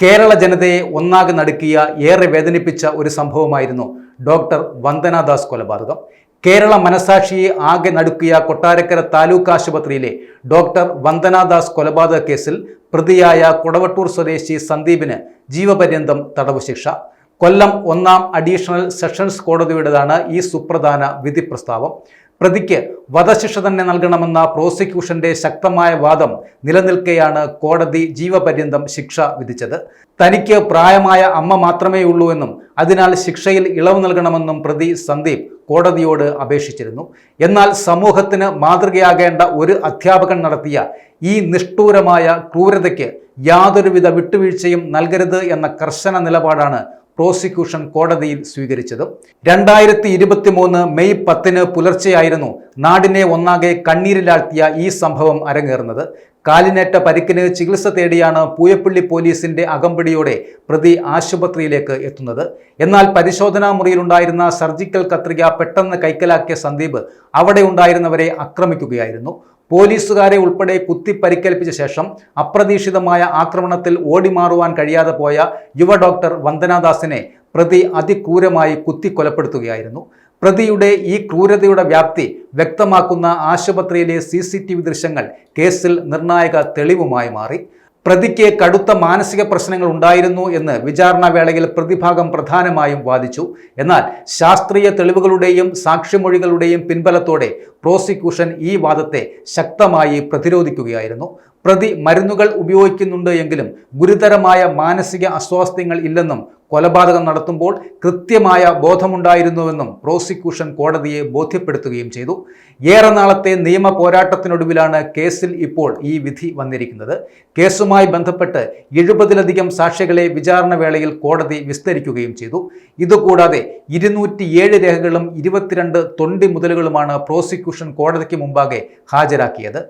കേരള ജനതയെ ഒന്നാകെ നടുക്കിയ ഏറെ വേദനിപ്പിച്ച ഒരു സംഭവമായിരുന്നു ഡോക്ടർ വന്ദനാദാസ് കൊലപാതകം. കേരള മനസാക്ഷിയെ ആകെ നടുക്കിയ കൊട്ടാരക്കര താലൂക്ക് ആശുപത്രിയിലെ ഡോക്ടർ വന്ദനാദാസ് കൊലപാതക കേസിൽ പ്രതിയായ കൊടവട്ടൂർ സ്വദേശി സന്ദീപിന് ജീവപര്യന്തം തടവ് ശിക്ഷ. കൊല്ലം 1-ാം അഡീഷണൽ സെഷൻസ് കോടതിയുടേതാണ് ഈ സുപ്രധാന വിധി പ്രസ്താവം. പ്രതിക്ക് വധശിക്ഷ തന്നെ നൽകണമെന്ന പ്രോസിക്യൂഷന്റെ ശക്തമായ വാദം നിലനിൽക്കെയാണ് കോടതി ജീവപര്യന്തം ശിക്ഷ വിധിച്ചത്. തനിക്ക് പ്രായമായ അമ്മ മാത്രമേ ഉള്ളൂ എന്നും അതിനാൽ ശിക്ഷയിൽ ഇളവ് നൽകണമെന്നും പ്രതി സന്ദീപ് കോടതിയോട് അപേക്ഷിച്ചിരുന്നു. എന്നാൽ സമൂഹത്തിന് മാതൃകയാകേണ്ട ഒരു അധ്യാപകൻ നടത്തിയ ഈ നിഷ്ഠൂരമായ ക്രൂരതയ്ക്ക് യാതൊരുവിധ വിട്ടുവീഴ്ചയും നൽകരുത് എന്ന കർശന നിലപാടാണ് പ്രോസിക്യൂഷൻ കോടതിയിൽ സ്വീകരിച്ചത്. 2023 മെയ് 10 പുലർച്ചെയായിരുന്നു നാടിനെ ഒന്നാകെ കണ്ണീരിലാഴ്ത്തിയ ഈ സംഭവം അരങ്ങേറുന്നത്. കാലിനേറ്റ പരിക്കിന് ചികിത്സ തേടിയാണ് പൂയപ്പള്ളി പോലീസിന്റെ അകമ്പടിയോടെ പ്രതി ആശുപത്രിയിലേക്ക് എത്തുന്നത്. എന്നാൽ പരിശോധനാ മുറിയിലുണ്ടായിരുന്ന സർജിക്കൽ കത്രിക പെട്ടെന്ന് കൈക്കലാക്കിയ സന്ദീപ് അവിടെ ഉണ്ടായിരുന്നവരെ ആക്രമിക്കുകയായിരുന്നു. പോലീസുകാരെ ഉൾപ്പെടെ കുത്തി പരിക്കേൽപ്പിച്ച ശേഷം അപ്രതീക്ഷിതമായ ആക്രമണത്തിൽ ഓടിമാറുവാൻ കഴിയാതെ പോയ യുവ ഡോക്ടർ വന്ദനാദാസിനെ പ്രതി അതിക്രൂരമായി കുത്തിക്കൊലപ്പെടുത്തുകയായിരുന്നു. പ്രതിയുടെ ഈ ക്രൂരതയുടെ വ്യാപ്തി വ്യക്തമാക്കുന്ന ആശുപത്രിയിലെ CCTV ദൃശ്യങ്ങൾ കേസിൽ നിർണായക തെളിവുമായി മാറി. പ്രതിക്ക് കടുത്ത മാനസിക പ്രശ്നങ്ങൾ ഉണ്ടായിരുന്നു എന്ന് വിചാരണ വേളയിൽ പ്രതിഭാഗം പ്രധാനമായും വാദിച്ചു. എന്നാൽ ശാസ്ത്രീയ തെളിവുകളുടെയും സാക്ഷിമൊഴികളുടെയും പിൻബലത്തോടെ പ്രോസിക്യൂഷൻ ഈ വാദത്തെ ശക്തമായി പ്രതിരോധിക്കുകയായിരുന്നു. പ്രതി മരുന്നുകൾ ഉപയോഗിക്കുന്നുണ്ട് എങ്കിലും ഗുരുതരമായ മാനസിക അസ്വാസ്ഥ്യങ്ങൾ ഇല്ലെന്നും കൊലപാതകം നടത്തുമ്പോൾ കൃത്യമായ ബോധമുണ്ടായിരുന്നുവെന്നും പ്രോസിക്യൂഷൻ കോടതിയെ ബോധ്യപ്പെടുത്തുകയും ചെയ്തു. ഏറെ നാളത്തെ നിയമ പോരാട്ടത്തിനൊടുവിലാണ് കേസിൽ ഇപ്പോൾ ഈ വിധി വന്നിരിക്കുന്നത്. കേസുമായി ബന്ധപ്പെട്ട് 70-ലധികം സാക്ഷികളെ വിചാരണ വേളയിൽ കോടതി വിസ്തരിക്കുകയും ചെയ്തു. ഇതുകൂടാതെ 207 രേഖകളും 22 തൊണ്ടി മുതലുകളുമാണ് പ്രോസിക്യൂഷൻ കോടതിക്ക് മുമ്പാകെ ഹാജരാക്കിയത്.